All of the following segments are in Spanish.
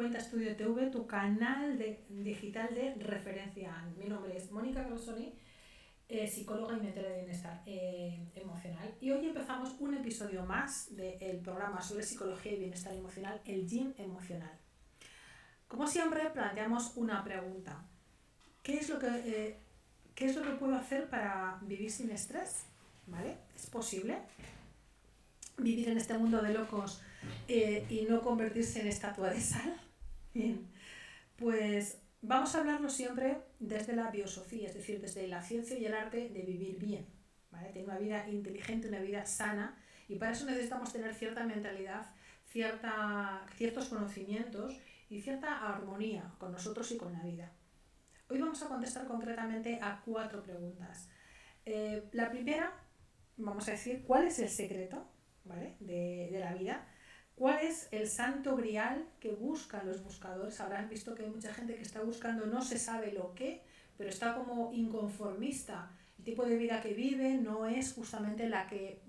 Cuenta Estudio TV, tu canal digital de referencia. Mi nombre es Mónica Grossoni, psicóloga y mentora de bienestar emocional. Y hoy empezamos un episodio más del programa sobre psicología y bienestar emocional, el Gym Emocional. Como siempre, planteamos una pregunta. ¿Qué es lo que puedo hacer para vivir sin estrés? ¿Vale? ¿Es posible vivir en este mundo de locos y no convertirse en estatua de sal? Bien, pues vamos a hablarlo siempre desde la biosofía, es decir, desde la ciencia y el arte de vivir bien, ¿vale? Tener una vida inteligente, una vida sana, y para eso necesitamos tener cierta mentalidad, ciertos conocimientos y cierta armonía con nosotros y con la vida. Hoy vamos a contestar concretamente a 4 preguntas. La primera, vamos a decir, ¿cuál es el secreto, ¿vale? de la vida? ¿Cuál es el santo grial que buscan los buscadores? Habrán visto que hay mucha gente que está buscando, no se sabe lo qué, pero está como inconformista. El tipo de vida que vive no es justamente la que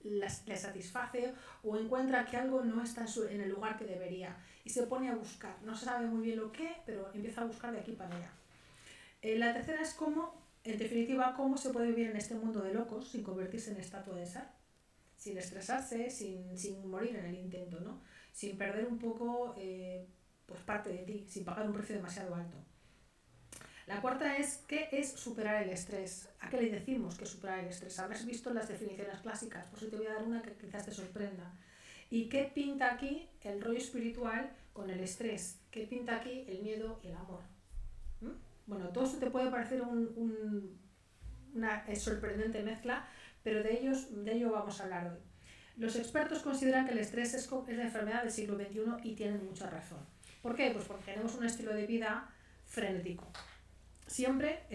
le satisface, o encuentra que algo no está en el lugar que debería y se pone a buscar. No se sabe muy bien lo qué, pero empieza a buscar de aquí para allá. La tercera es en definitiva, cómo se puede vivir en este mundo de locos sin convertirse en estatua de sal, sin estresarse, sin morir en el intento, ¿no? Sin perder un poco pues parte de ti, sin pagar un precio demasiado alto. La cuarta es, ¿qué es superar el estrés? ¿A qué le decimos que superar el estrés? Habrás visto las definiciones clásicas, por eso te voy a dar una que quizás te sorprenda. ¿Y qué pinta aquí el rollo espiritual con el estrés? ¿Qué pinta aquí el miedo y el amor? Bueno, todo esto te puede parecer una sorprendente mezcla, pero de ello vamos a hablar hoy. Los expertos consideran que el estrés es la enfermedad del siglo XXI y tienen mucha razón. ¿Por qué? Pues porque tenemos un estilo de vida frenético. Siempre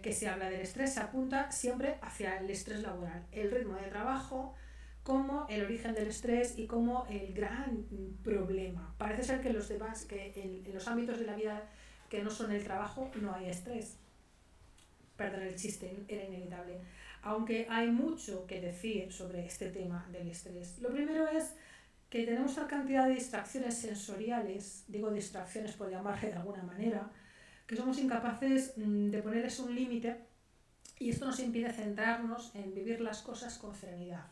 que se habla del estrés se apunta siempre hacia el estrés laboral, el ritmo de trabajo como el origen del estrés y como el gran problema. Parece ser que en los ámbitos de la vida que no son el trabajo no hay estrés. Perdón, el chiste era inevitable. Aunque hay mucho que decir sobre este tema del estrés. Lo primero es que tenemos una cantidad de distracciones sensoriales, digo distracciones por llamarle de alguna manera, que somos incapaces de ponerles un límite, y esto nos impide centrarnos en vivir las cosas con serenidad.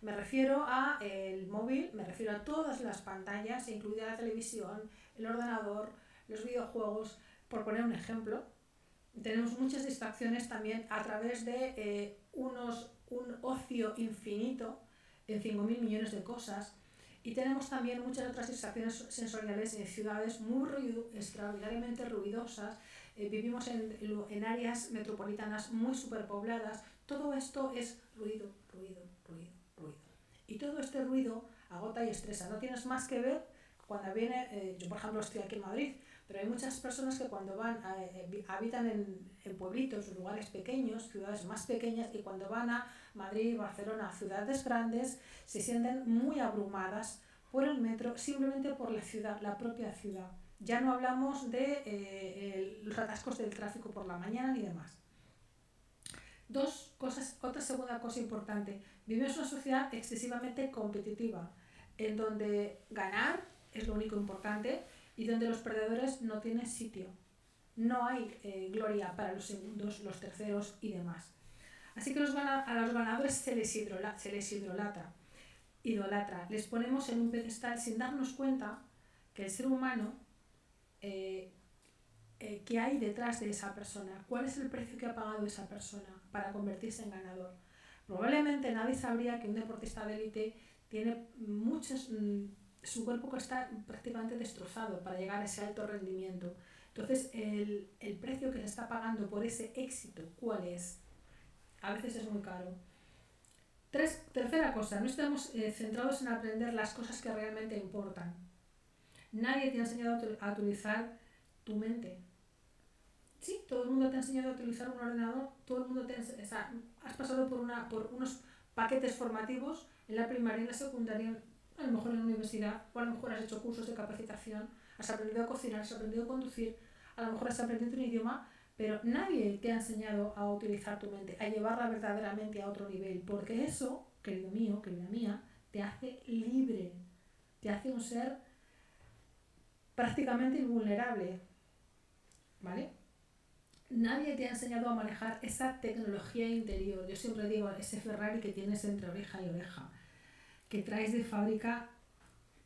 Me refiero al móvil, me refiero a todas las pantallas, incluida la televisión, el ordenador, los videojuegos, por poner un ejemplo. Tenemos muchas distracciones también a través de un ocio infinito en 5.000 millones de cosas, y tenemos también muchas otras distracciones sensoriales en ciudades extraordinariamente ruidosas. Vivimos en áreas metropolitanas muy superpobladas. Todo esto es ruido. Y todo este ruido agota y estresa. No tienes más que ver cuando viene, yo por ejemplo estoy aquí en Madrid, pero hay muchas personas que cuando habitan en pueblitos, lugares pequeños, ciudades más pequeñas, y cuando van a Madrid, Barcelona, ciudades grandes, se sienten muy abrumadas por el metro, simplemente por la ciudad, la propia ciudad. Ya no hablamos de los atascos del tráfico por la mañana ni demás. Otra segunda cosa importante: vivimos en una sociedad excesivamente competitiva, en donde ganar es lo único importante y donde los perdedores no tienen sitio. No hay gloria para los segundos, los terceros y demás. Así que a los ganadores se les idolatra. Les ponemos en un pedestal sin darnos cuenta que el ser humano, ¿qué hay detrás de esa persona? ¿Cuál es el precio que ha pagado esa persona para convertirse en ganador? Probablemente nadie sabría que un deportista de élite tiene su cuerpo que está prácticamente destrozado para llegar a ese alto rendimiento. Entonces, el precio que se está pagando por ese éxito, ¿cuál es? A veces es muy caro. Tercera cosa, no estamos centrados en aprender las cosas que realmente importan. Nadie te ha enseñado a utilizar tu mente. Sí, todo el mundo te ha enseñado a utilizar un ordenador, todo el mundo has pasado por unos paquetes formativos en la primaria, en la secundaria, a lo mejor en la universidad, o a lo mejor has hecho cursos de capacitación, has aprendido a cocinar, has aprendido a conducir, a lo mejor has aprendido un idioma, pero nadie te ha enseñado a utilizar tu mente, a llevarla verdaderamente a otro nivel, porque eso, querido mío, querida mía, te hace libre, te hace un ser prácticamente invulnerable, ¿vale? Nadie te ha enseñado a manejar esa tecnología interior. Yo siempre digo, ese Ferrari que tienes entre oreja y oreja, que traes de fábrica,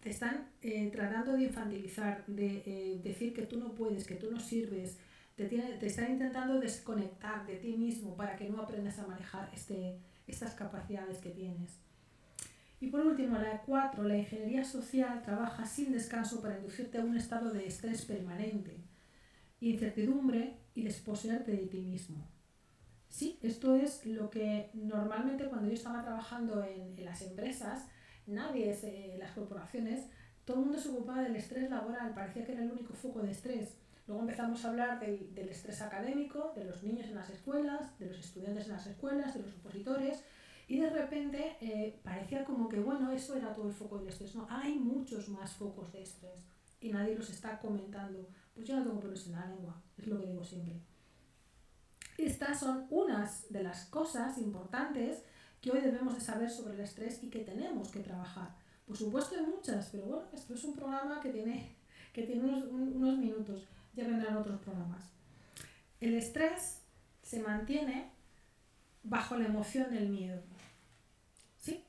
te están tratando de infantilizar, de decir que tú no puedes, que tú no sirves, te están intentando desconectar de ti mismo para que no aprendas a manejar estas capacidades que tienes. Y por último, la 4, la ingeniería social trabaja sin descanso para inducirte a un estado de estrés permanente, incertidumbre y desposeerte de ti mismo. Sí, esto es lo que normalmente cuando yo estaba trabajando en las empresas, las corporaciones, todo el mundo se ocupaba del estrés laboral, parecía que era el único foco de estrés. Luego empezamos a hablar del estrés académico, de los niños en las escuelas, de los estudiantes en las escuelas, de los opositores, y de repente parecía como que, bueno, eso era todo el foco del estrés. No, hay muchos más focos de estrés y nadie los está comentando. Pues yo no tengo pelos en la lengua, es lo que digo siempre. Estas son unas de las cosas importantes que hoy debemos de saber sobre el estrés y que tenemos que trabajar. Por supuesto hay muchas, pero bueno, esto es un programa que tiene unos minutos, ya vendrán otros programas. El estrés se mantiene bajo la emoción del miedo. ¿Sí?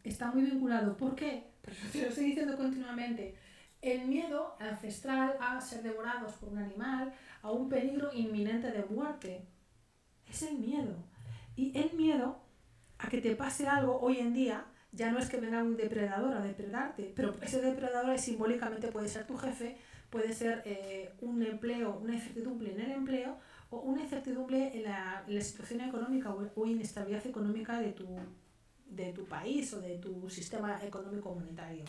Está muy vinculado. ¿Por qué? Pues te lo estoy diciendo continuamente. El miedo ancestral a ser devorados por un animal, a un peligro inminente de muerte. Es el miedo. Y el miedo a que te pase algo hoy en día, ya no es que venga un depredador a depredarte, pero ese depredador simbólicamente puede ser tu jefe, puede ser un empleo, una incertidumbre en el empleo o una incertidumbre en la situación económica o inestabilidad económica de tu país o de tu sistema económico monetario,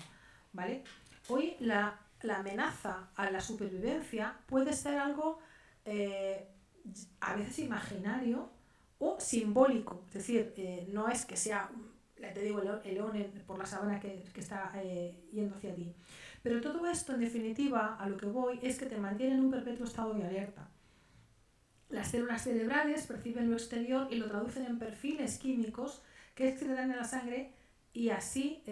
¿vale? Hoy la amenaza a la supervivencia puede ser algo a veces imaginario o simbólico, es decir, no es que sea, te digo, el león por la sabana que está yendo hacia ti. Pero todo esto, en definitiva, a lo que voy, es que te mantiene en un perpetuo estado de alerta. Las células cerebrales perciben lo exterior y lo traducen en perfiles químicos que excretan en la sangre y así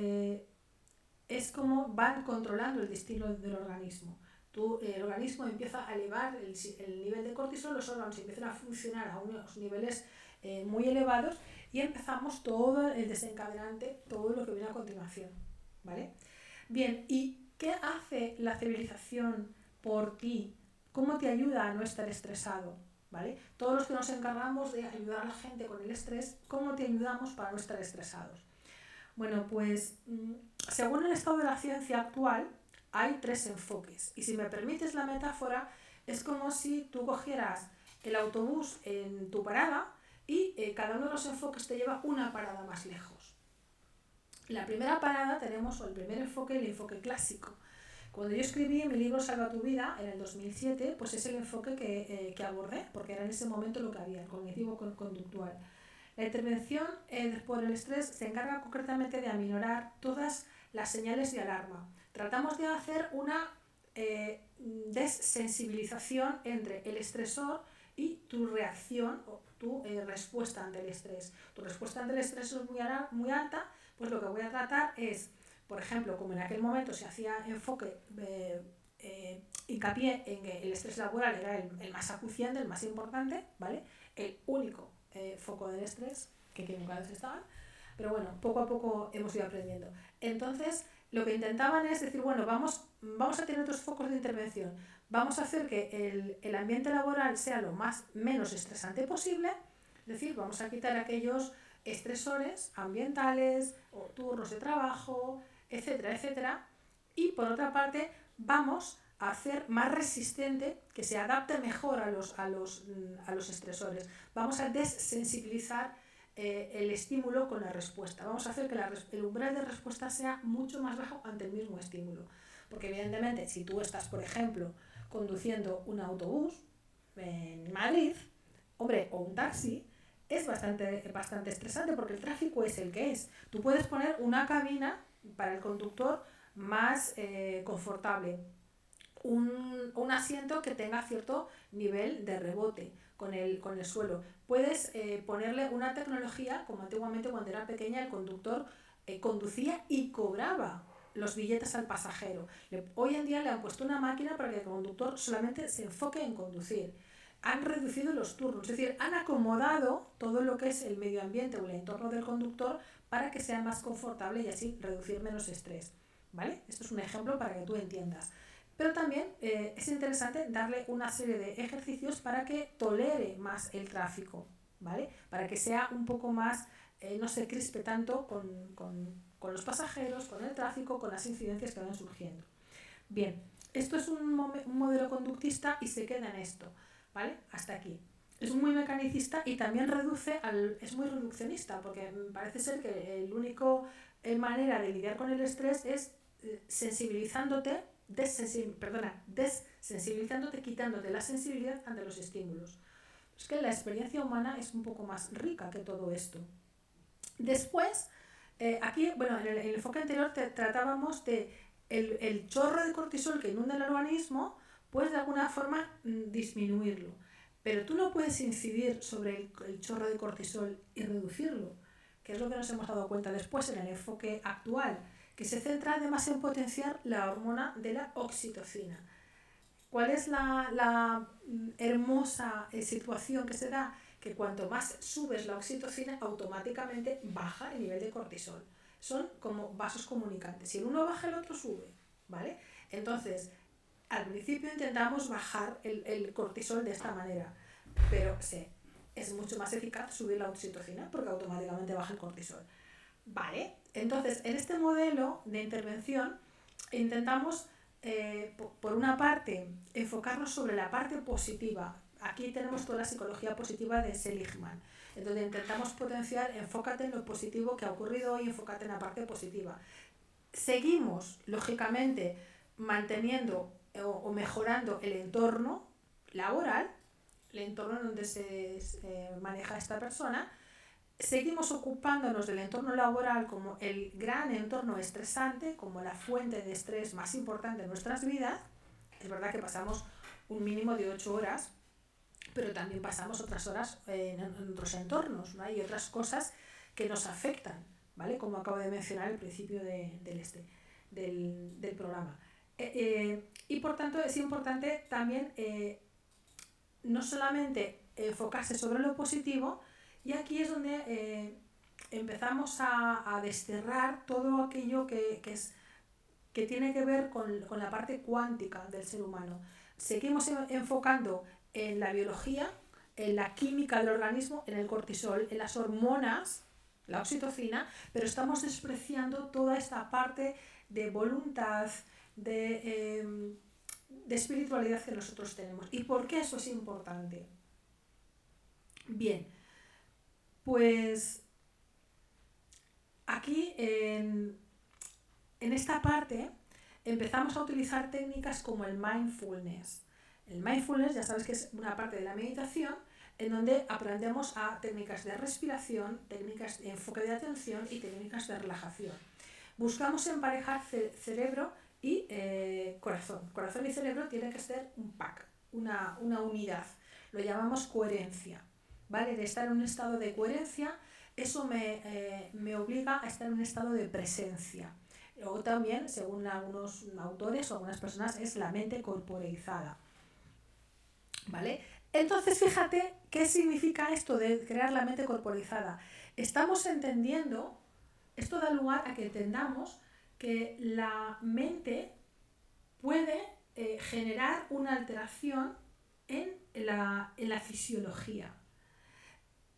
es como van controlando el destino del organismo. El organismo empieza a elevar el nivel de cortisol, los órganos empiezan a funcionar a unos niveles muy elevados y empezamos todo el desencadenante, todo lo que viene a continuación, ¿vale? Bien, ¿y qué hace la civilización por ti? ¿Cómo te ayuda a no estar estresado? ¿Vale? Todos los que nos encargamos de ayudar a la gente con el estrés, ¿cómo te ayudamos para no estar estresados? Bueno, pues según el estado de la ciencia actual, hay 3 enfoques. Y si me permites la metáfora, es como si tú cogieras el autobús en tu parada y cada uno de los enfoques te lleva una parada más lejos. La primera parada tenemos, o el primer enfoque, el enfoque clásico. Cuando yo escribí mi libro Salva tu vida, en el 2007, pues es el enfoque que abordé, porque era en ese momento lo que había, el cognitivo conductual. La intervención por el estrés se encarga concretamente de aminorar todas las señales de alarma. Tratamos de hacer una desensibilización entre el estresor y tu reacción o tu respuesta ante el estrés. Tu respuesta ante el estrés es muy alta, pues lo que voy a tratar es, por ejemplo, como en aquel momento se hacía hincapié en que el estrés laboral era el más acuciante, el más importante, ¿vale? El único foco del estrés, que nunca estaban, pero bueno, poco a poco hemos ido aprendiendo. Entonces, lo que intentaban es decir, bueno, vamos a tener otros focos de intervención, vamos a hacer que el ambiente laboral sea lo menos estresante posible, es decir, vamos a quitar aquellos estresores ambientales o turnos de trabajo, etcétera, etcétera, y por otra parte vamos a hacer más resistente, que se adapte mejor a los estresores. Vamos a desensibilizar el estímulo con la respuesta. Vamos a hacer que el umbral de respuesta sea mucho más bajo ante el mismo estímulo. Porque evidentemente, si tú estás, por ejemplo, conduciendo un autobús en Madrid, hombre, o un taxi, es bastante estresante porque el tráfico es el que es. Tú puedes poner una cabina para el conductor más confortable, un asiento que tenga cierto nivel de rebote con el suelo. Puedes ponerle una tecnología, como antiguamente cuando era pequeña el conductor conducía y cobraba los billetes al pasajero. Hoy en día le han puesto una máquina para que el conductor solamente se enfoque en conducir. Han reducido los turnos, es decir, han acomodado todo lo que es el medio ambiente o el entorno del conductor para que sea más confortable y así reducir menos estrés, ¿vale? Esto es un ejemplo para que tú entiendas. Pero también es interesante darle una serie de ejercicios para que tolere más el tráfico, ¿vale? Para que sea un poco más, no se crispe tanto con los pasajeros, con el tráfico, con las incidencias que van surgiendo. Bien, esto es un modelo conductista y se queda en esto, ¿vale? Hasta aquí. Es muy mecanicista y también es muy reduccionista, porque parece ser que la única manera de lidiar con el estrés es sensibilizándote, desensibilizándote, quitándote la sensibilidad ante los estímulos. Es que la experiencia humana es un poco más rica que todo esto. Después, aquí, bueno, en el enfoque anterior tratábamos de el chorro de cortisol que inunda el organismo, pues de alguna forma disminuirlo. Pero tú no puedes incidir sobre el chorro de cortisol y reducirlo, que es lo que nos hemos dado cuenta después en el enfoque actual, que se centra además en potenciar la hormona de la oxitocina. ¿Cuál es la hermosa situación que se da? Que cuanto más subes la oxitocina, automáticamente baja el nivel de cortisol. Son como vasos comunicantes. Si el uno baja, el otro sube, ¿vale? Entonces, al principio intentamos bajar el cortisol de esta manera, pero sí, es mucho más eficaz subir la oxitocina porque automáticamente baja el cortisol. Vale, entonces en este modelo de intervención intentamos, por una parte, enfocarnos sobre la parte positiva. Aquí tenemos toda la psicología positiva de Seligman, en donde intentamos potenciar, enfócate en lo positivo que ha ocurrido hoy, enfócate en la parte positiva. Seguimos, lógicamente, manteniendo o mejorando el entorno laboral, el entorno en donde se maneja esta persona. Seguimos ocupándonos del entorno laboral como el gran entorno estresante, como la fuente de estrés más importante de nuestras vidas. Es verdad que pasamos un mínimo de 8 horas, pero también pasamos otras horas en otros entornos, ¿no? Hay otras cosas que nos afectan, ¿vale? Como acabo de mencionar al principio del programa. Y por tanto es importante también no solamente enfocarse sobre lo positivo, y aquí es donde empezamos a desterrar todo aquello que tiene que ver con la parte cuántica del ser humano. Seguimos enfocando en la biología, en la química del organismo, en el cortisol, en las hormonas, la oxitocina, pero estamos despreciando toda esta parte de voluntad, de espiritualidad que nosotros tenemos. ¿Y por qué eso es importante? Bien, pues aquí en esta parte empezamos a utilizar técnicas como el mindfulness. El mindfulness ya sabes que es una parte de la meditación en donde aprendemos a técnicas de respiración, técnicas de enfoque de atención y técnicas de relajación. Buscamos emparejar cerebro y corazón. Corazón y cerebro tienen que ser un pack, una unidad. Lo llamamos coherencia, ¿vale? De estar en un estado de coherencia, eso me obliga a estar en un estado de presencia. O también, según algunos autores o algunas personas, es la mente corporeizada, ¿vale? Entonces, fíjate qué significa esto de crear la mente corporeizada. Estamos entendiendo, esto da lugar a que entendamos que la mente puede generar una alteración en la fisiología.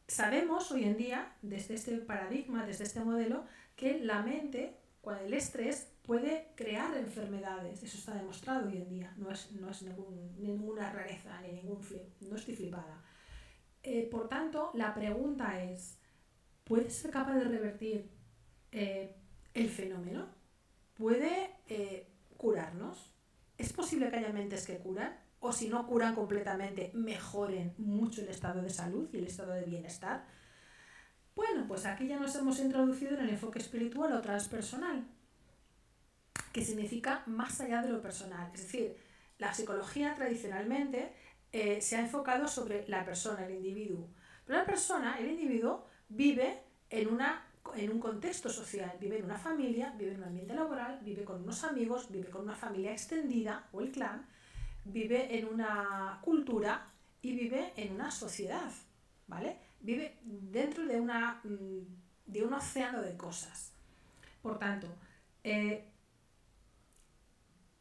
Sabemos hoy en día, desde este paradigma, desde este modelo, que la mente, con el estrés, puede crear enfermedades. Eso está demostrado hoy en día. No es ninguna rareza, no estoy flipada. Por tanto, la pregunta es, ¿puede ser capaz de revertir el fenómeno? ¿Puede curarnos? ¿Es posible que haya mentes que curan? O si no curan completamente, mejoren mucho el estado de salud y el estado de bienestar. Bueno, pues aquí ya nos hemos introducido en el enfoque espiritual o transpersonal, que significa más allá de lo personal. Es decir, la psicología tradicionalmente se ha enfocado sobre la persona, el individuo. Pero la persona, el individuo, vive en una en un contexto social, vive en una familia, vive en un ambiente laboral, vive con unos amigos, vive con una familia extendida o el clan, vive en una cultura y vive en una sociedad, ¿vale? Vive dentro de un océano de cosas. Por tanto,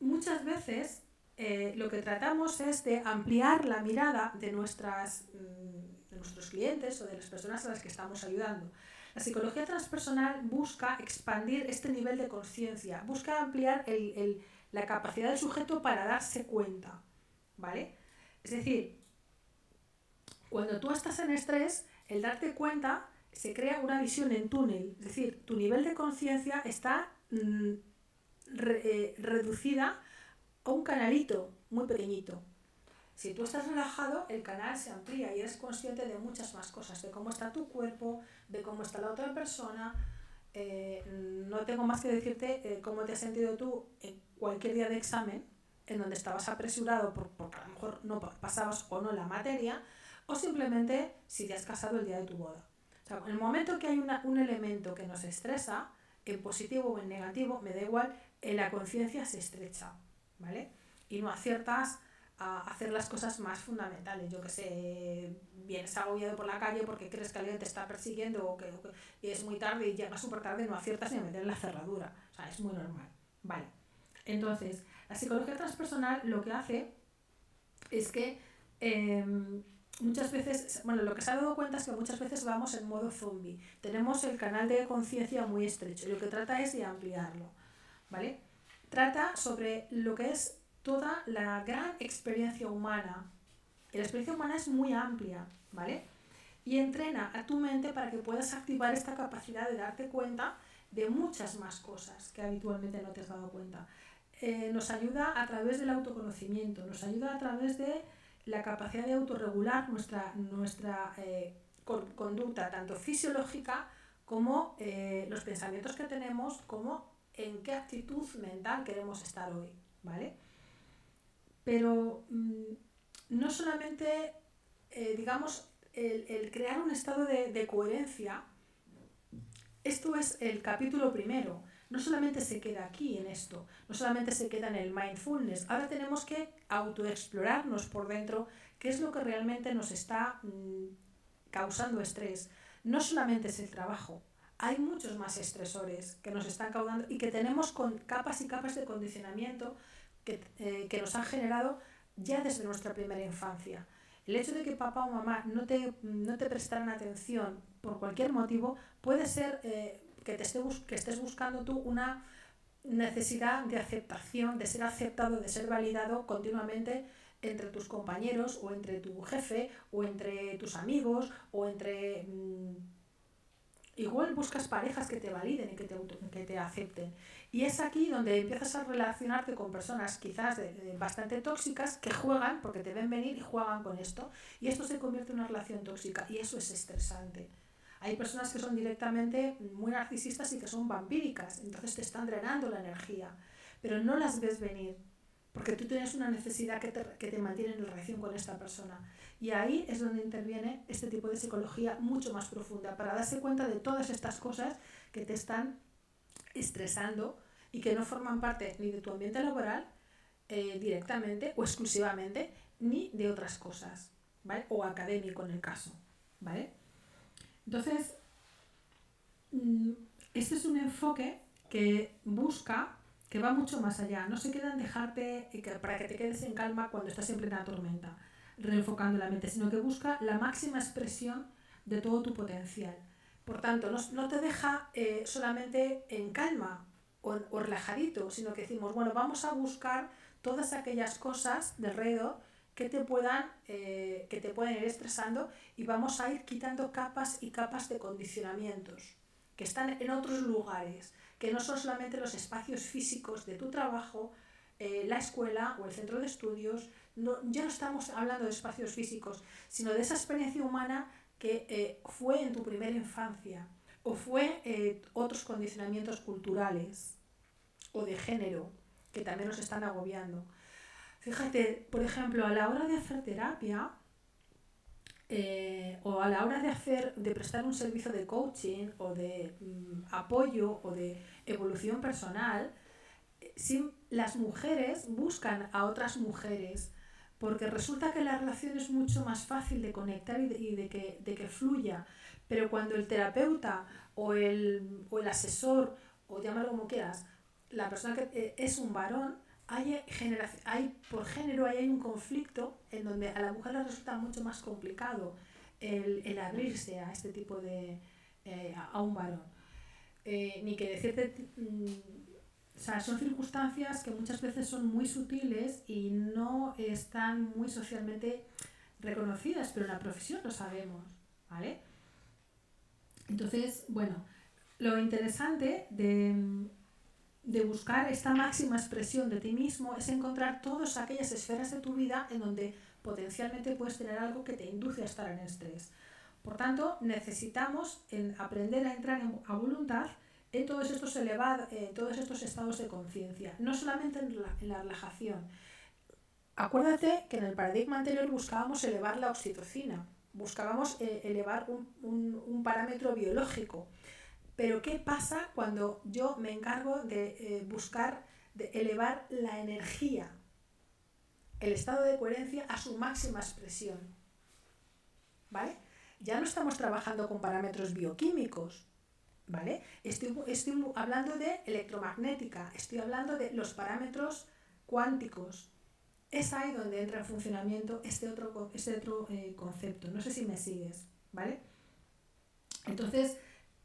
muchas veces lo que tratamos es de ampliar la mirada de nuestros clientes o de las personas a las que estamos ayudando. La psicología transpersonal busca expandir este nivel de conciencia, busca ampliar la capacidad del sujeto para darse cuenta, ¿vale? Es decir, cuando tú estás en estrés, el darte cuenta se crea una visión en túnel, es decir, tu nivel de conciencia está reducida a un canalito muy pequeñito. Si tú estás relajado, el canal se amplía y eres consciente de muchas más cosas, de cómo está tu cuerpo, de cómo está la otra persona. No tengo más que decirte cómo te has sentido tú en cualquier día de examen, en donde estabas apresurado porque a lo mejor no pasabas o no la materia, o simplemente si te has casado el día de tu boda. O sea, en el momento que hay un elemento que nos estresa, en positivo o en negativo, me da igual, la conciencia se estrecha, ¿vale? Y no aciertas a hacer las cosas más fundamentales. Yo que sé, vienes agobiado por la calle porque crees que alguien te está persiguiendo o que es muy tarde y llegas súper tarde, no aciertas ni a meter en la cerradura. O sea, es muy normal. Vale. Entonces, la psicología transpersonal lo que hace es que muchas veces, bueno, lo que se ha dado cuenta es que muchas veces vamos en modo zombie. Tenemos el canal de conciencia muy estrecho y lo que trata es de ampliarlo, ¿vale? Trata sobre lo que es toda la gran experiencia humana. Y la experiencia humana es muy amplia, ¿vale? Y entrena a tu mente para que puedas activar esta capacidad de darte cuenta de muchas más cosas que habitualmente no te has dado cuenta. Nos ayuda a través del autoconocimiento, nos ayuda a través de la capacidad de autorregular nuestra conducta, tanto fisiológica como los pensamientos que tenemos, como en qué actitud mental queremos estar hoy, ¿vale? Pero no solamente, digamos, el crear un estado de coherencia, esto es el capítulo primero. No solamente se queda aquí en esto, no solamente se queda en el mindfulness. Ahora tenemos que autoexplorarnos por dentro qué es lo que realmente nos está causando estrés. No solamente es el trabajo, hay muchos más estresores que nos están causando y que tenemos con capas y capas de condicionamiento que nos han generado ya desde nuestra primera infancia. El hecho de que papá o mamá no te prestaran atención por cualquier motivo puede ser que estés buscando tú una necesidad de aceptación, de ser aceptado, de ser validado continuamente entre tus compañeros o entre tu jefe o entre tus amigos o entre... igual buscas parejas que te validen y que te acepten. Y es aquí donde empiezas a relacionarte con personas quizás bastante tóxicas que juegan, porque te ven venir y juegan con esto. Y esto se convierte en una relación tóxica y eso es estresante. Hay personas que son directamente muy narcisistas y que son vampíricas, entonces te están drenando la energía, pero no las ves venir, porque tú tienes una necesidad que te mantiene en relación con esta persona. Y ahí es donde interviene este tipo de psicología mucho más profunda, para darse cuenta de todas estas cosas que te están estresando y que no forman parte ni de tu ambiente laboral directamente o exclusivamente, ni de otras cosas, ¿vale? O académico en el caso, ¿vale? Entonces, este es un enfoque que busca, que va mucho más allá. No se queda en dejarte para que te quedes en calma cuando estás en plena tormenta, reenfocando la mente, sino que busca la máxima expresión de todo tu potencial. Por tanto, no te deja solamente en calma o relajadito, sino que decimos, bueno, vamos a buscar todas aquellas cosas de alrededor que te puedan ir estresando y vamos a ir quitando capas y capas de condicionamientos que están en otros lugares, que no son solamente los espacios físicos de tu trabajo, la escuela o el centro de estudios. Ya no estamos hablando de espacios físicos, sino de esa experiencia humana que fue en tu primera infancia o fue otros condicionamientos culturales o de género que también nos están agobiando. Fíjate, por ejemplo, a la hora de hacer terapia o a la hora de prestar un servicio de coaching o de apoyo o de evolución personal, si las mujeres buscan a otras mujeres porque resulta que la relación es mucho más fácil de conectar y de que fluya, pero cuando el terapeuta o el asesor, o llámalo como quieras, la persona que es un varón, por género hay un conflicto en donde a la mujer le resulta mucho más complicado el abrirse a este tipo de a un varón. Ni que decirte, o sea, son circunstancias que muchas veces son muy sutiles y no están muy socialmente reconocidas, pero en la profesión lo sabemos, ¿vale? Entonces, bueno, lo interesante de buscar esta máxima expresión de ti mismo es encontrar todas aquellas esferas de tu vida en donde potencialmente puedes tener algo que te induce a estar en estrés. Por tanto, necesitamos aprender a entrar a voluntad en todos estos estados de conciencia, no solamente en la relajación. Acuérdate que en el paradigma anterior buscábamos elevar la oxitocina, buscábamos elevar un parámetro biológico. Pero ¿qué pasa cuando yo me encargo de buscar, de elevar la energía, el estado de coherencia a su máxima expresión? ¿Vale? Ya no estamos trabajando con parámetros bioquímicos, ¿vale? Estoy hablando de electromagnética, estoy hablando de los parámetros cuánticos. Es ahí donde entra en funcionamiento este otro concepto. No sé si me sigues, ¿vale? Entonces,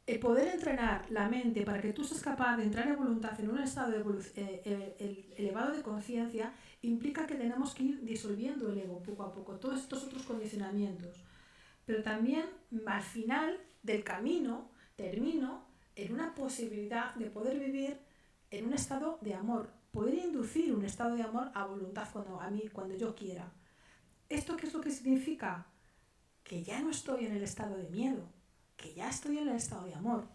el poder entrenar la mente para que tú seas capaz de entrar en voluntad en un estado elevado de conciencia implica que tenemos que ir disolviendo el ego poco a poco, todos estos otros condicionamientos. Pero también al final del camino termino en una posibilidad de poder vivir en un estado de amor, poder inducir un estado de amor a voluntad cuando yo quiera. ¿Esto qué es lo que significa? Que ya no estoy en el estado de miedo, que ya estoy en el estado de amor.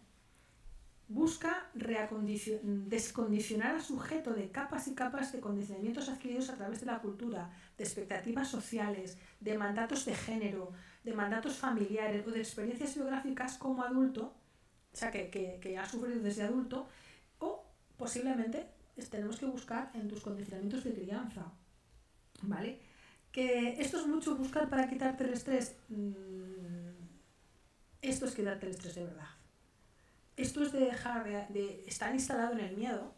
Busca descondicionar al sujeto de capas y capas de condicionamientos adquiridos a través de la cultura, de expectativas sociales, de mandatos de género, de mandatos familiares o de experiencias biográficas como adulto, o sea, que has sufrido desde adulto, o posiblemente tenemos que buscar en tus condicionamientos de crianza, ¿vale? Que esto es mucho buscar para quitarte el estrés. Esto es quitarte el estrés de verdad. Esto es de dejar de estar instalado en el miedo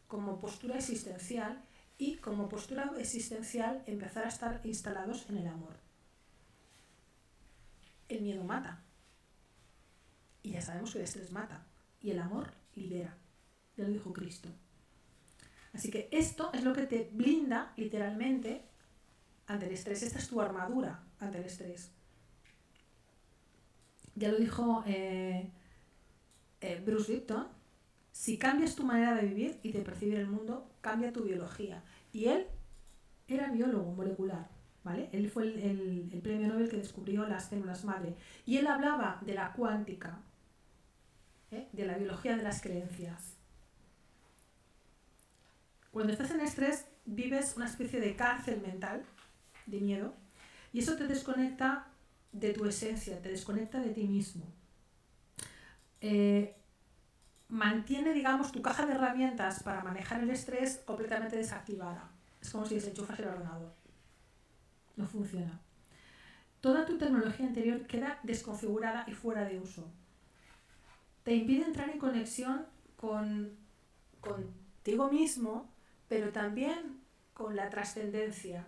como postura existencial y como postura existencial empezar a estar instalados en el amor. El miedo mata. Y ya sabemos que el estrés mata. Y el amor libera. Ya lo dijo Cristo. Así que esto es lo que te blinda literalmente ante el estrés. Esta es tu armadura ante el estrés. Ya lo dijo Bruce Lipton: si cambias tu manera de vivir y de percibir el mundo, cambia tu biología. Y él era biólogo molecular, ¿vale? Él fue el premio Nobel que descubrió las células madre. Y él hablaba de la cuántica, de la biología de las creencias. Cuando estás en estrés, vives una especie de cárcel mental, de miedo, y eso te desconecta de tu esencia, te desconecta de ti mismo. Mantiene, digamos, tu caja de herramientas para manejar el estrés completamente desactivada. Es como si desenchufas el ordenador. No funciona. Toda tu tecnología interior queda desconfigurada y fuera de uso. Te impide entrar en conexión contigo mismo, pero también con la trascendencia.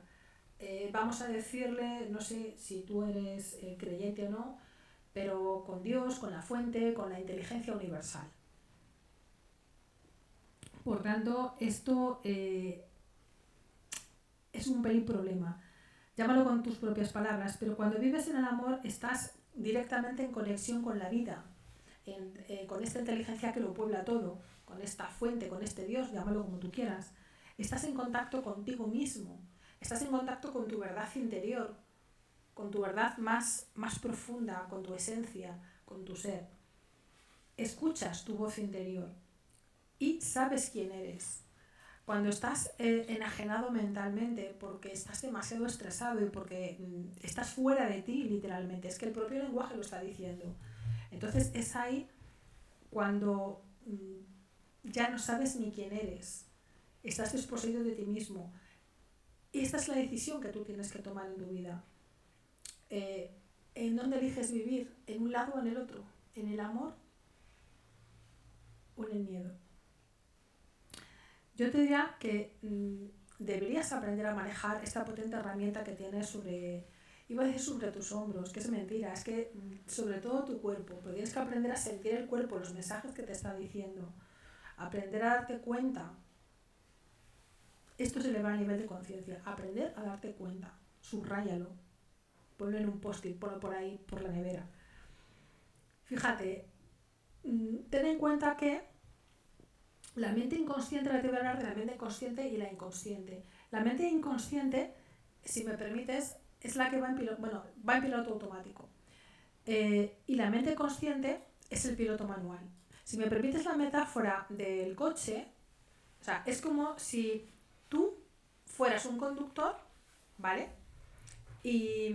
Vamos a decirle, no sé si tú eres creyente o no, pero con Dios, con la fuente, con la inteligencia universal. Por tanto, esto es un pelín problema. Llámalo con tus propias palabras, pero cuando vives en el amor estás directamente en conexión con la vida, con esta inteligencia que lo puebla todo, con esta fuente, con este Dios, llámalo como tú quieras. Estás en contacto contigo mismo, estás en contacto con tu verdad interior, con tu verdad más profunda, con tu esencia, con tu ser. Escuchas tu voz interior y sabes quién eres. Cuando estás enajenado mentalmente porque estás demasiado estresado y porque estás fuera de ti, literalmente, es que el propio lenguaje lo está diciendo. Entonces es ahí cuando ya no sabes ni quién eres, estás desposeído de ti mismo. Y esta es la decisión que tú tienes que tomar en tu vida. ¿En dónde eliges vivir? ¿En un lado o en el otro? ¿En el amor o en el miedo? Yo te diría que deberías aprender a manejar esta potente herramienta que tienes iba a decir sobre tus hombros, que es mentira, es que sobre todo tu cuerpo, pero tienes que aprender a sentir el cuerpo, los mensajes que te está diciendo, aprender a darte cuenta. Esto se eleva a nivel de conciencia, aprender a darte cuenta, subráyalo, ponlo en un post-it, ponlo por ahí, por la nevera. Fíjate, ten en cuenta que la mente inconsciente, ahora te voy a hablar de la mente consciente y la inconsciente. La mente inconsciente, si me permites, es la que va en piloto automático. Y la mente consciente es el piloto manual. Si me permites la metáfora del coche, o sea, es como si tú fueras un conductor, ¿vale? Y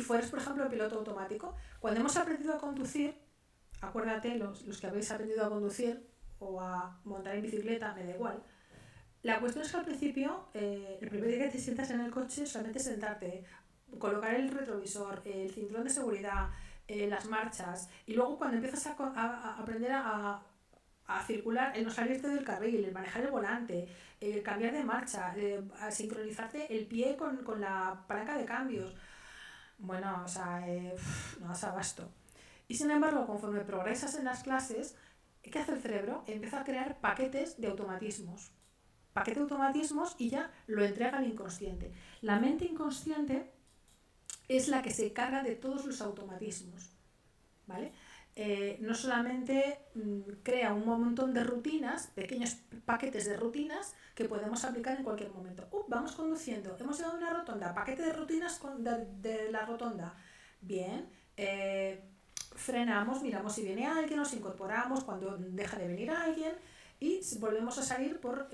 fueras, por ejemplo, el piloto automático. Cuando hemos aprendido a conducir, acuérdate, los que habéis aprendido a conducir o a montar en bicicleta, me da igual. La cuestión es que al principio, el primer día que te sientas en el coche, solamente sentarte, colocar el retrovisor, el cinturón de seguridad, las marchas, y luego cuando empiezas a aprender a circular, el no salirte del carril, el manejar el volante, el cambiar de marcha, a sincronizarte el pie con la palanca de cambios. Bueno, o sea, no das abasto. Y sin embargo, conforme progresas en las clases, ¿qué hace el cerebro? Empieza a crear paquetes de automatismos. Paquete de automatismos y ya lo entrega al inconsciente. La mente inconsciente es la que se carga de todos los automatismos, ¿vale? No solamente crea un montón de rutinas, pequeños paquetes de rutinas que podemos aplicar en cualquier momento. Vamos conduciendo, hemos llegado a una rotonda, paquete de rutinas de la rotonda. Bien, frenamos, miramos si viene alguien, nos incorporamos cuando deja de venir alguien y volvemos a salir por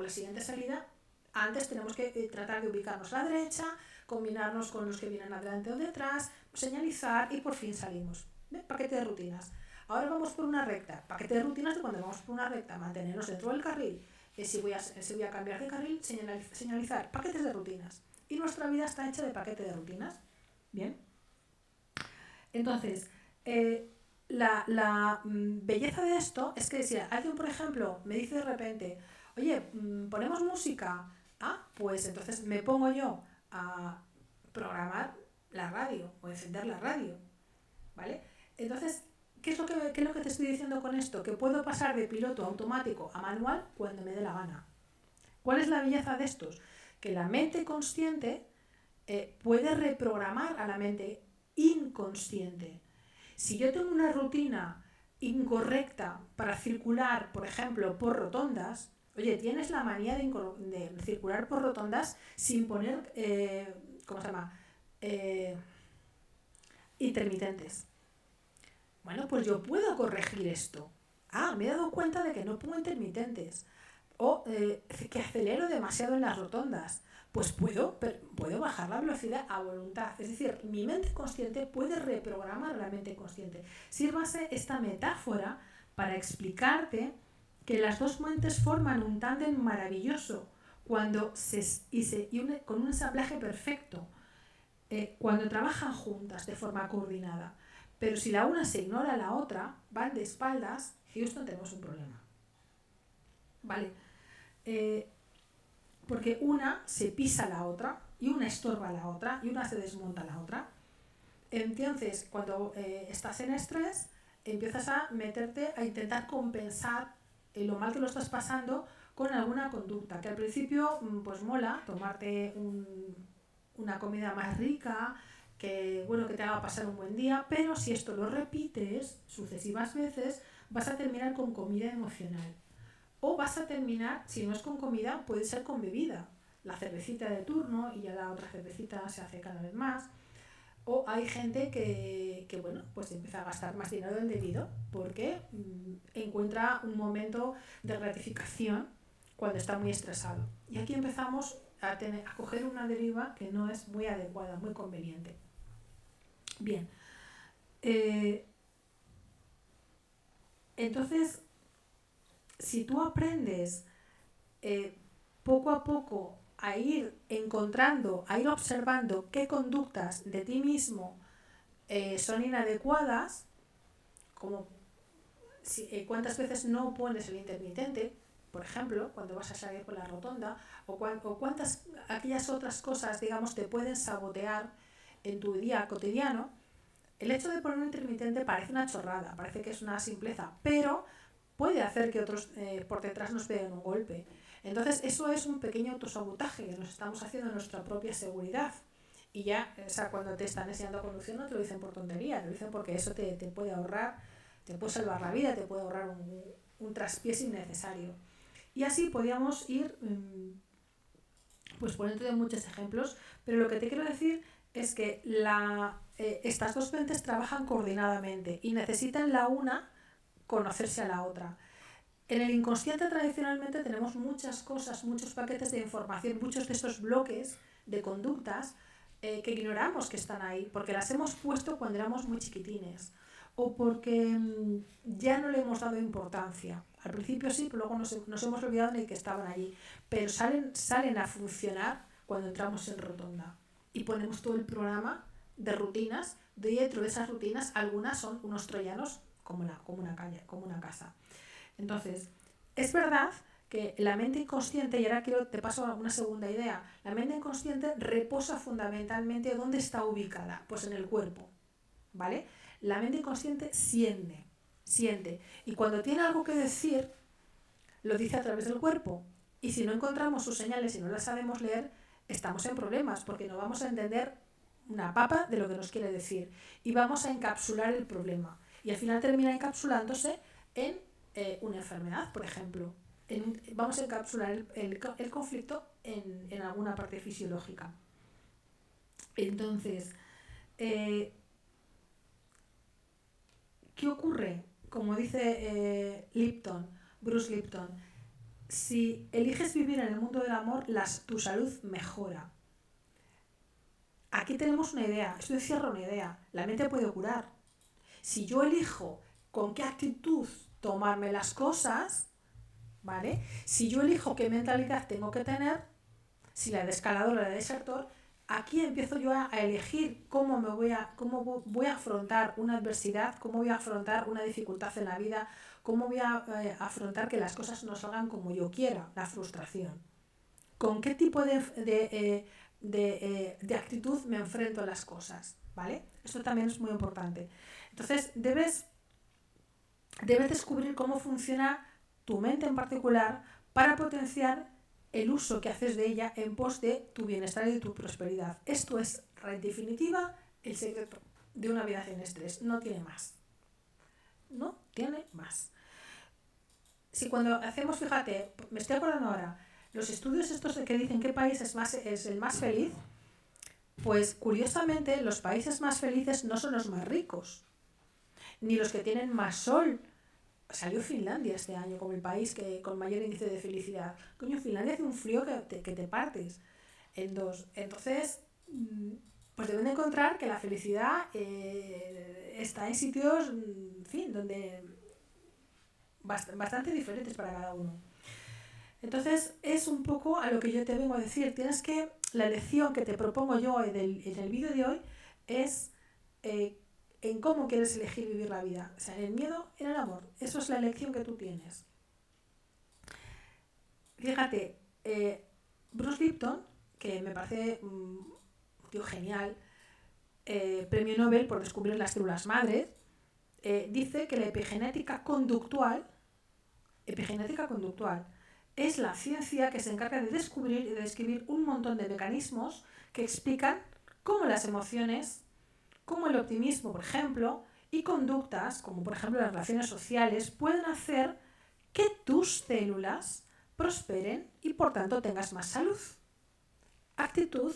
la siguiente salida. Antes tenemos que tratar de ubicarnos a la derecha, combinarnos con los que vienen adelante o detrás, señalizar y por fin salimos. Paquete de rutinas. Ahora vamos por una recta. Paquete de rutinas de cuando vamos por una recta. Mantenernos dentro del carril. Si voy a cambiar de carril, señalizar. Paquetes de rutinas. Y nuestra vida está hecha de paquete de rutinas. Bien. Entonces, la belleza de esto es que si alguien, por ejemplo, me dice de repente, oye, ponemos música, pues entonces me pongo yo a programar la radio o encender la radio, ¿vale? Entonces, ¿qué es lo que te estoy diciendo con esto? Que puedo pasar de piloto automático a manual cuando me dé la gana. ¿Cuál es la belleza de estos? Que la mente consciente puede reprogramar a la mente inconsciente. Si yo tengo una rutina incorrecta para circular, por ejemplo, por rotondas, oye, tienes la manía de circular por rotondas sin poner, ¿cómo se llama? Intermitentes. Bueno, pues yo puedo corregir esto. Me he dado cuenta de que no pongo intermitentes. O que acelero demasiado en las rotondas. Pues puedo bajar la velocidad a voluntad. Es decir, mi mente consciente puede reprogramar la mente consciente. Sírvase esta metáfora para explicarte que las dos mentes forman un tándem maravilloso cuando con un ensamblaje perfecto, cuando trabajan juntas de forma coordinada. Pero si la una se ignora a la otra, van de espaldas, Houston, tenemos un problema. ¿Vale? Porque una se pisa a la otra y una estorba a la otra y una se desmonta a la otra. Entonces, cuando estás en estrés, empiezas a meterte a intentar compensar lo mal que lo estás pasando con alguna conducta, que al principio pues mola tomarte una comida más rica, que te haga pasar un buen día, pero si esto lo repites sucesivas veces, vas a terminar con comida emocional. O vas a terminar, si no es con comida, puede ser con bebida. La cervecita de turno y ya la otra cervecita se hace cada vez más. O hay gente que bueno, pues empieza a gastar más dinero del debido porque encuentra un momento de gratificación cuando está muy estresado. Y aquí empezamos a coger una deriva que no es muy adecuada, muy conveniente. Bien, entonces, si tú aprendes poco a poco a ir encontrando, a ir observando qué conductas de ti mismo son inadecuadas, como cuántas veces no pones el intermitente, por ejemplo, cuando vas a salir por la rotonda, o cuántas aquellas otras cosas, digamos, te pueden sabotear en tu día cotidiano. El hecho de poner un intermitente parece una chorrada, parece que es una simpleza, pero puede hacer que otros por detrás nos peguen un golpe. Entonces, eso es un pequeño autosabotaje que nos estamos haciendo en nuestra propia seguridad. Y ya, o sea, cuando te están enseñando a conducir no te lo dicen por tontería, te lo dicen porque eso te puede ahorrar, te puede salvar la vida, te puede ahorrar un traspiés innecesario. Y así podíamos ir pues poniendo muchos ejemplos, pero lo que te quiero decir es que estas dos mentes trabajan coordinadamente y necesitan la una conocerse a la otra. En el inconsciente tradicionalmente tenemos muchas cosas, muchos paquetes de información, muchos de estos bloques de conductas que ignoramos que están ahí, porque las hemos puesto cuando éramos muy chiquitines o porque ya no le hemos dado importancia. Al principio sí, pero luego nos hemos olvidado de que estaban allí. Pero salen a funcionar cuando entramos en rotonda y ponemos todo el programa de rutinas. Dentro de esas rutinas, algunas son unos troyanos como una casa. Entonces, es verdad que la mente inconsciente, y ahora te paso a una segunda idea, la mente inconsciente reposa fundamentalmente ¿dónde está ubicada? Pues en el cuerpo, ¿vale? La mente inconsciente siente, y cuando tiene algo que decir, lo dice a través del cuerpo, y si no encontramos sus señales y no las sabemos leer, estamos en problemas, porque no vamos a entender una papa de lo que nos quiere decir, y vamos a encapsular el problema, y al final termina encapsulándose en una enfermedad, por ejemplo. Vamos a encapsular el conflicto en alguna parte fisiológica. Entonces, ¿qué ocurre? Como dice Bruce Lipton, si eliges vivir en el mundo del amor, tu salud mejora. Aquí tenemos una idea, esto encierra una idea, la mente puede curar. Si yo elijo con qué actitud tomarme las cosas, ¿vale? Si yo elijo qué mentalidad tengo que tener, si la de escalador o la de desertor, aquí empiezo yo a elegir cómo voy a afrontar una adversidad, cómo voy a afrontar una dificultad en la vida, cómo voy a afrontar que las cosas no salgan como yo quiera, la frustración. ¿Con qué tipo de actitud me enfrento a las cosas? ¿Vale? Esto también es muy importante. Entonces, debes descubrir cómo funciona tu mente en particular para potenciar el uso que haces de ella en pos de tu bienestar y de tu prosperidad. Esto es, en definitiva, el secreto de una vida sin estrés. No tiene más. No tiene más. Si cuando hacemos, fíjate, me estoy acordando ahora, los estudios estos que dicen qué país es el más feliz, pues curiosamente los países más felices no son los más ricos, ni los que tienen más sol. Salió Finlandia este año como el país con mayor índice de felicidad. Coño, Finlandia hace un frío que te partes en dos. Entonces, pues deben de encontrar que la felicidad está en sitios, en fin, donde bastante diferentes para cada uno. Entonces, es un poco a lo que yo te vengo a decir. La lección que te propongo yo en el vídeo de hoy es en cómo quieres elegir vivir la vida. O sea, en el miedo, en el amor. Eso es la elección que tú tienes. Fíjate, Bruce Lipton, que me parece un tío genial, premio Nobel por descubrir las células madres, dice que la epigenética conductual es la ciencia que se encarga de descubrir y de describir un montón de mecanismos que explican cómo las emociones, como el optimismo, por ejemplo, y conductas, como por ejemplo las relaciones sociales, pueden hacer que tus células prosperen y por tanto tengas más salud. Actitud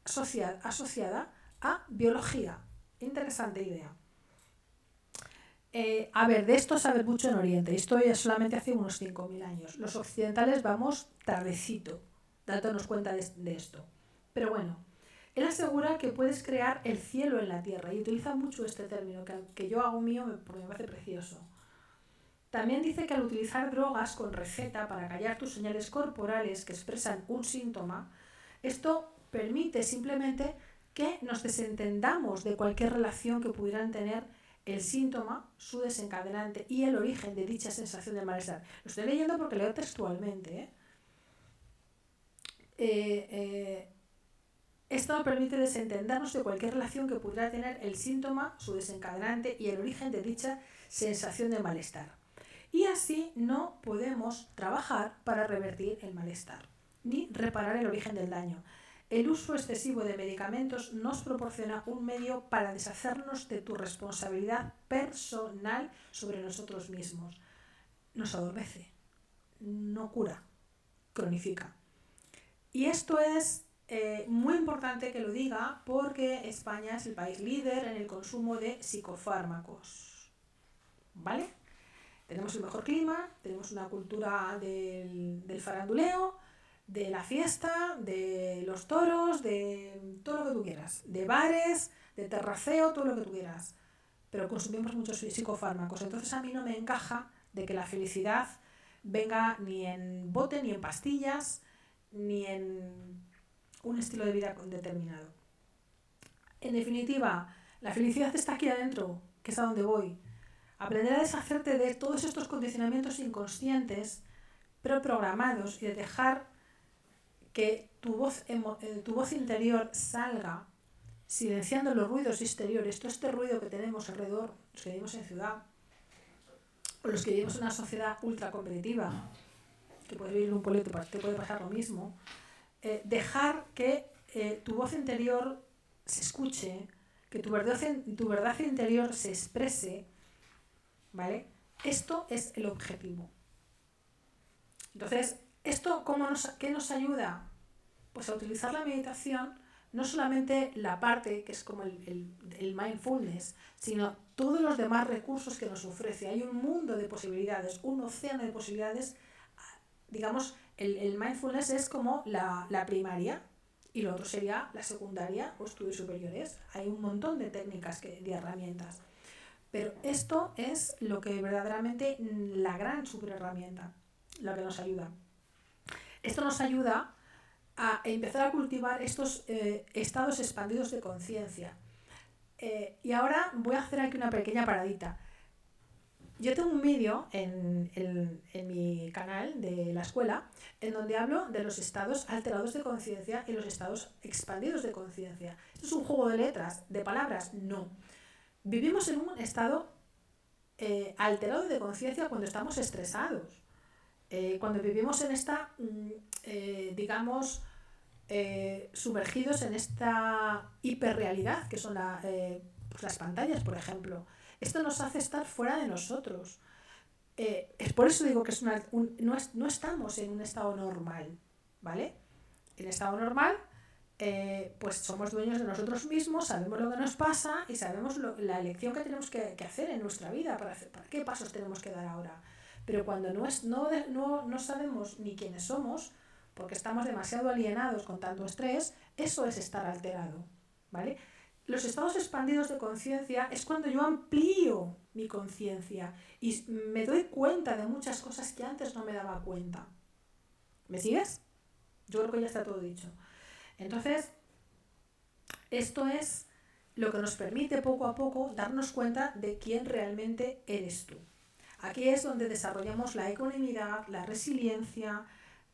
asociada a biología. Interesante idea. A ver, de esto sabe mucho en Oriente. Esto es solamente hace unos 5.000 años. Los occidentales vamos tardecito, dándonos cuenta de esto. Pero bueno, él asegura que puedes crear el cielo en la tierra y utiliza mucho este término, que yo hago mío porque me parece precioso. También dice que al utilizar drogas con receta para callar tus señales corporales que expresan un síntoma, esto permite simplemente que nos desentendamos de cualquier relación que pudieran tener el síntoma, su desencadenante y el origen de dicha sensación de malestar. Lo estoy leyendo porque leo textualmente. Esto nos permite desentendernos de cualquier relación que pudiera tener el síntoma, su desencadenante y el origen de dicha sensación de malestar. Y así no podemos trabajar para revertir el malestar, ni reparar el origen del daño. El uso excesivo de medicamentos nos proporciona un medio para deshacernos de tu responsabilidad personal sobre nosotros mismos. Nos adormece, no cura, cronifica. Y esto es muy importante que lo diga porque España es el país líder en el consumo de psicofármacos. ¿Vale? Tenemos el mejor clima, tenemos una cultura del faranduleo, de la fiesta, de los toros, de todo lo que tú quieras, de bares, de terraceo, todo lo que tú quieras. Pero consumimos muchos psicofármacos. Entonces a mí no me encaja de que la felicidad venga ni en bote, ni en pastillas, ni en un estilo de vida determinado. En definitiva, la felicidad está aquí adentro, que es a donde voy. Aprender a deshacerte de todos estos condicionamientos inconscientes, pero programados, y de dejar que tu voz interior salga, silenciando los ruidos exteriores, todo este ruido que tenemos alrededor, los que vivimos en ciudad, o los que vivimos en una sociedad ultra competitiva, que puedes vivir en un pueblo y te puede pasar lo mismo, dejar que tu voz interior se escuche, que tu verdad interior se exprese, ¿vale? Esto es el objetivo. Entonces, ¿esto qué nos ayuda? Pues a utilizar la meditación, no solamente la parte que es como el mindfulness, sino todos los demás recursos que nos ofrece. Hay un mundo de posibilidades, un océano de posibilidades. Digamos, el mindfulness es como la primaria y lo otro sería la secundaria o estudios superiores. Hay un montón de técnicas, de herramientas. Pero esto es lo que verdaderamente la gran super herramienta, lo que nos ayuda. Esto nos ayuda a empezar a cultivar estos estados expandidos de conciencia. Y ahora voy a hacer aquí una pequeña paradita. Yo tengo un vídeo en mi canal de la escuela en donde hablo de los estados alterados de conciencia y los estados expandidos de conciencia. ¿Esto es un juego de letras, de palabras? No. Vivimos en un estado alterado de conciencia cuando estamos estresados. Cuando vivimos en esta, digamos, sumergidos en esta hiperrealidad que son pues las pantallas, por ejemplo. Esto nos hace estar fuera de nosotros. Es por eso digo que no estamos en un estado normal, ¿vale? En estado normal, pues somos dueños de nosotros mismos, sabemos lo que nos pasa y sabemos la elección que tenemos que hacer en nuestra vida, para qué pasos tenemos que dar ahora. Pero cuando no sabemos ni quiénes somos, porque estamos demasiado alienados con tanto estrés, eso es estar alterado, ¿vale? Los estados expandidos de conciencia es cuando yo amplío mi conciencia y me doy cuenta de muchas cosas que antes no me daba cuenta. ¿Me sigues? Yo creo que ya está todo dicho. Entonces, esto es lo que nos permite poco a poco darnos cuenta de quién realmente eres tú. Aquí es donde desarrollamos la ecuanimidad, la resiliencia,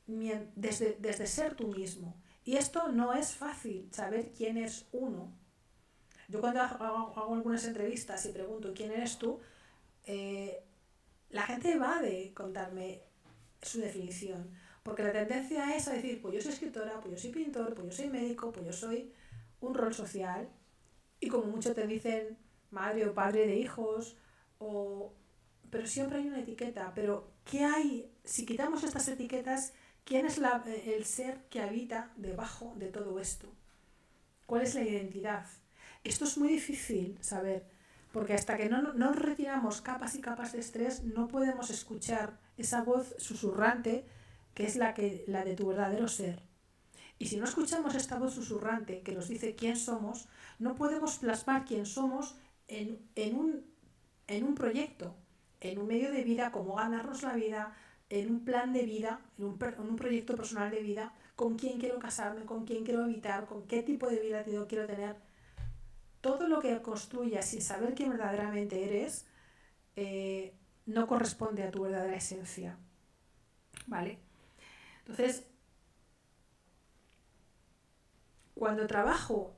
desde ser tú mismo. Y esto no es fácil, saber quién es uno. Yo cuando hago algunas entrevistas y pregunto quién eres tú, la gente va de contarme su definición. Porque la tendencia es a decir, pues yo soy escritora, pues yo soy pintor, pues yo soy médico, pues yo soy un rol social. Y como mucho te dicen madre o padre de hijos, pero siempre hay una etiqueta. Pero ¿qué hay? Si quitamos estas etiquetas, ¿quién es el ser que habita debajo de todo esto? ¿Cuál es la identidad? Esto es muy difícil saber, porque hasta que no retiramos capas y capas de estrés, no podemos escuchar esa voz susurrante que es la de tu verdadero ser. Y si no escuchamos esta voz susurrante que nos dice quién somos, no podemos plasmar quién somos en un proyecto, en un medio de vida, cómo ganarnos la vida, en un plan de vida, en un proyecto personal de vida, con quién quiero casarme, con quién quiero habitar, con qué tipo de vida quiero tener. Todo lo que construyas sin saber quién verdaderamente eres no corresponde a tu verdadera esencia, ¿vale? Entonces, cuando trabajo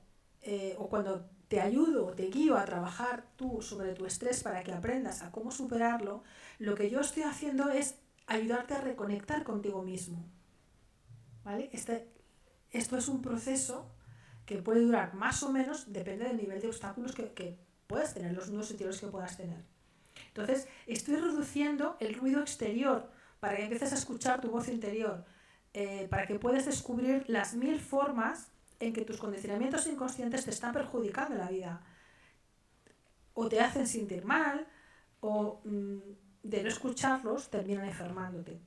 o cuando te ayudo o te guío a trabajar tú sobre tu estrés para que aprendas a cómo superarlo, lo que yo estoy haciendo es ayudarte a reconectar contigo mismo, ¿vale? Esto es un proceso que puede durar más o menos, depende del nivel de obstáculos que puedas tener, los nudos interiores que puedas tener. Entonces, estoy reduciendo el ruido exterior para que empieces a escuchar tu voz interior, para que puedas descubrir las 1000 formas en que tus condicionamientos inconscientes te están perjudicando la vida. O te hacen sentir mal, o de no escucharlos terminan enfermándote.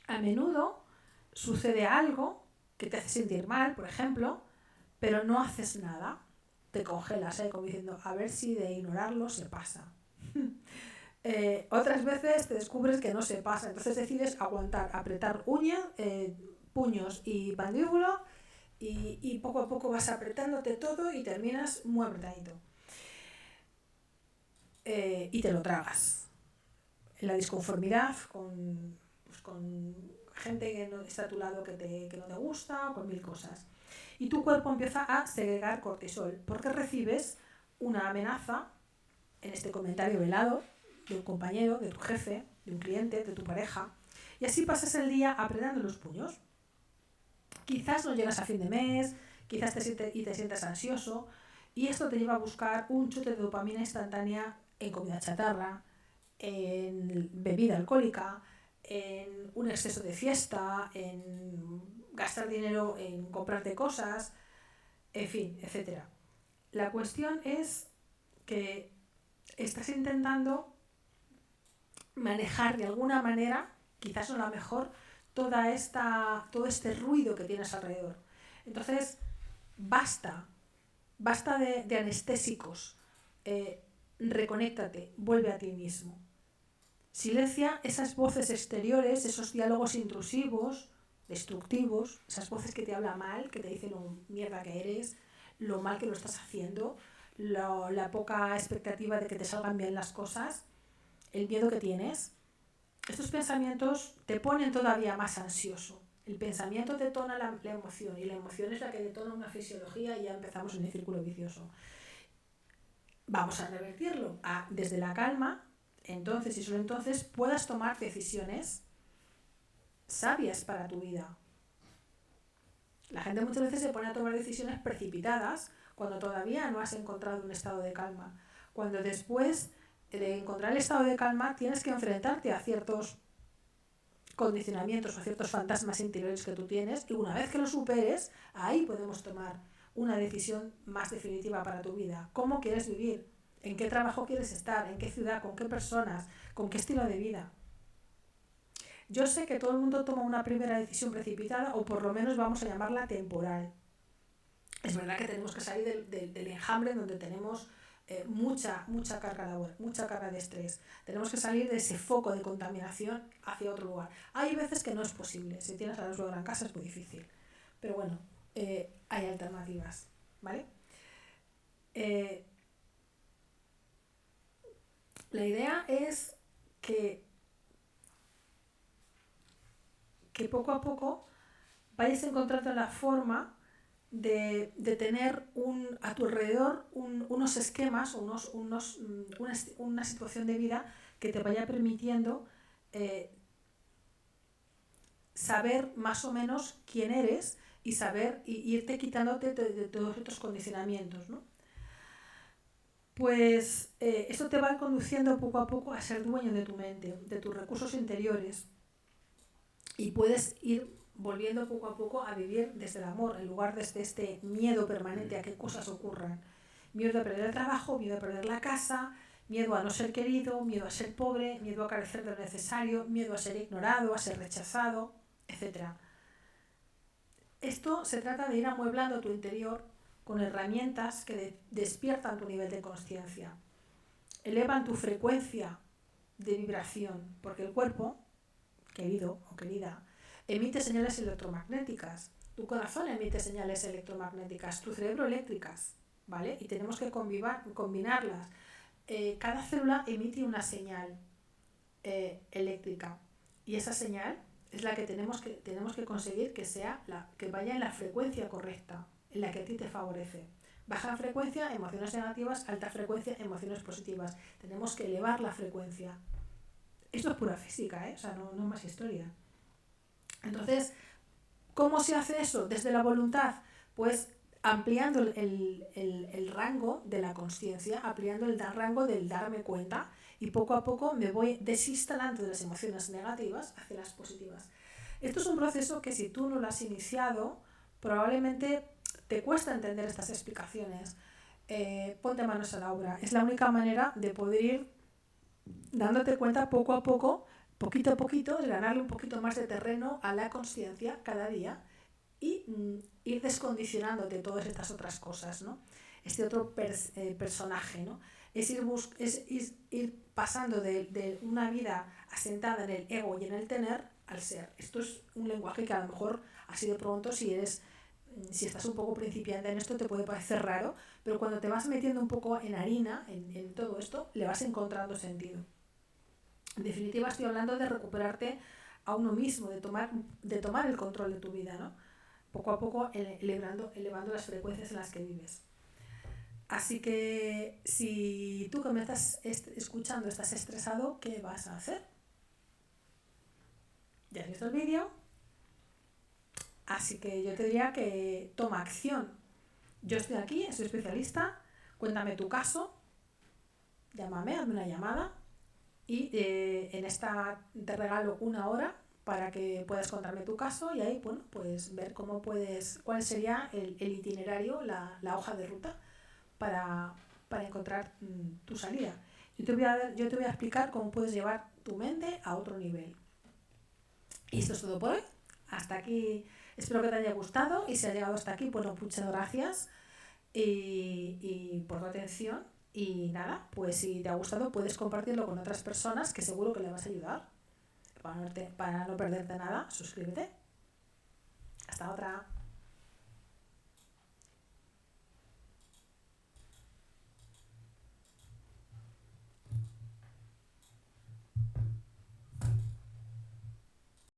A menudo sucede algo que te hace sentir mal, por ejemplo, pero no haces nada. Te congelas, como diciendo, a ver si de ignorarlo se pasa. Otras veces te descubres que no se pasa, entonces decides aguantar, apretar puños y mandíbula y poco a poco vas apretándote todo y terminas muy apretadito. Y te lo tragas. En la disconformidad con gente que no está a tu lado que no te gusta, con 1000 cosas. Y tu cuerpo empieza a segregar cortisol porque recibes una amenaza en este comentario velado de un compañero, de tu jefe, de un cliente, de tu pareja, y así pasas el día apretando los puños. Quizás no llegas a fin de mes, quizás te sientes ansioso, y esto te lleva a buscar un chute de dopamina instantánea en comida chatarra, en bebida alcohólica, en un exceso de fiesta, en gastar dinero en comprarte cosas, en fin, etc. La cuestión es que estás intentando manejar de alguna manera, quizás no la mejor, todo este ruido que tienes alrededor. Entonces, basta de anestésicos, reconéctate, vuelve a ti mismo. Silencia esas voces exteriores, esos diálogos intrusivos, destructivos, esas voces que te hablan mal, que te dicen lo mierda que eres, lo mal que lo estás haciendo, la poca expectativa de que te salgan bien las cosas, el miedo que tienes. Estos pensamientos te ponen todavía más ansioso. El pensamiento detona la emoción y la emoción es la que detona una fisiología y ya empezamos en el círculo vicioso. Vamos a revertirlo desde la calma, entonces y solo entonces puedas tomar decisiones sabias para tu vida. La gente muchas veces se pone a tomar decisiones precipitadas cuando todavía no has encontrado un estado de calma. Cuando después de encontrar el estado de calma tienes que enfrentarte a ciertos condicionamientos o ciertos fantasmas interiores que tú tienes, y una vez que lo superes, ahí podemos tomar una decisión más definitiva para tu vida. ¿Cómo quieres vivir? ¿En qué trabajo quieres estar? ¿En qué ciudad? ¿Con qué personas? ¿Con qué estilo de vida? Yo sé que todo el mundo toma una primera decisión precipitada, o por lo menos vamos a llamarla temporal. Es verdad que tenemos que salir del enjambre donde tenemos mucha carga laboral, mucha carga de estrés. Tenemos que salir de ese foco de contaminación hacia otro lugar. Hay veces que no es posible. Si tienes a la suegra en casa es muy difícil. Pero bueno, hay alternativas, ¿vale? La idea es que poco a poco vayas encontrando la forma de tener a tu alrededor unos esquemas, una situación de vida que te vaya permitiendo saber más o menos quién eres y saber irte quitándote de todos estos condicionamientos, ¿no? Pues esto te va conduciendo poco a poco a ser dueño de tu mente, de tus recursos interiores, y puedes ir volviendo poco a poco a vivir desde el amor en lugar desde este miedo permanente a que cosas ocurran. Miedo a perder el trabajo, miedo a perder la casa, miedo a no ser querido, miedo a ser pobre, miedo a carecer de lo necesario, miedo a ser ignorado, a ser rechazado, etc. Esto se trata de ir amueblando tu interior con herramientas que despiertan tu nivel de consciencia, elevan tu frecuencia de vibración, porque el cuerpo, querido o querida, emite señales electromagnéticas. Tu corazón emite señales electromagnéticas, tu cerebro eléctricas, ¿vale? Y tenemos que combinarlas. Cada célula emite una señal eléctrica y esa señal es la que tenemos que conseguir que vaya en la frecuencia correcta, en la que a ti te favorece. Baja frecuencia, emociones negativas; alta frecuencia, emociones positivas. Tenemos que elevar la frecuencia. Esto es pura física, o sea, no más historia. Entonces, ¿cómo se hace eso? Desde la voluntad, pues ampliando el rango de la consciencia, ampliando el rango del darme cuenta, y poco a poco me voy desinstalando de las emociones negativas hacia las positivas. Esto es un proceso que, si tú no lo has iniciado, probablemente te cuesta entender estas explicaciones. Ponte manos a la obra. Es la única manera de poder ir dándote cuenta poco a poco, poquito a poquito, de ganarle un poquito más de terreno a la consciencia cada día y ir descondicionándote todas estas otras cosas, ¿no? Este otro personaje, ¿no? Es ir pasando de una vida asentada en el ego y en el tener al ser. Esto es un lenguaje que a lo mejor así de pronto, si estás un poco principiante en esto, te puede parecer raro, pero cuando te vas metiendo un poco en harina, en todo esto, le vas encontrando sentido. En definitiva, estoy hablando de recuperarte a uno mismo, de tomar el control de tu vida, ¿no? Poco a poco elevando las frecuencias en las que vives. Así que si tú que me estás escuchando estás estresado, ¿qué vas a hacer? ¿Ya has visto el vídeo? Así que yo te diría que toma acción. Yo estoy aquí, soy especialista, cuéntame tu caso, llámame, hazme una llamada y en esta te regalo 1 hora para que puedas contarme tu caso y ahí, bueno, pues ver cuál sería el itinerario, la hoja de ruta para encontrar tu salida. Yo te voy a explicar cómo puedes llevar tu mente a otro nivel. Y esto es todo por hoy. Hasta aquí, espero que te haya gustado, y si has llegado hasta aquí, bueno, muchas gracias y por tu atención. Y nada, pues si te ha gustado, puedes compartirlo con otras personas que seguro que le vas a ayudar. Para no perderte nada, suscríbete. Hasta otra.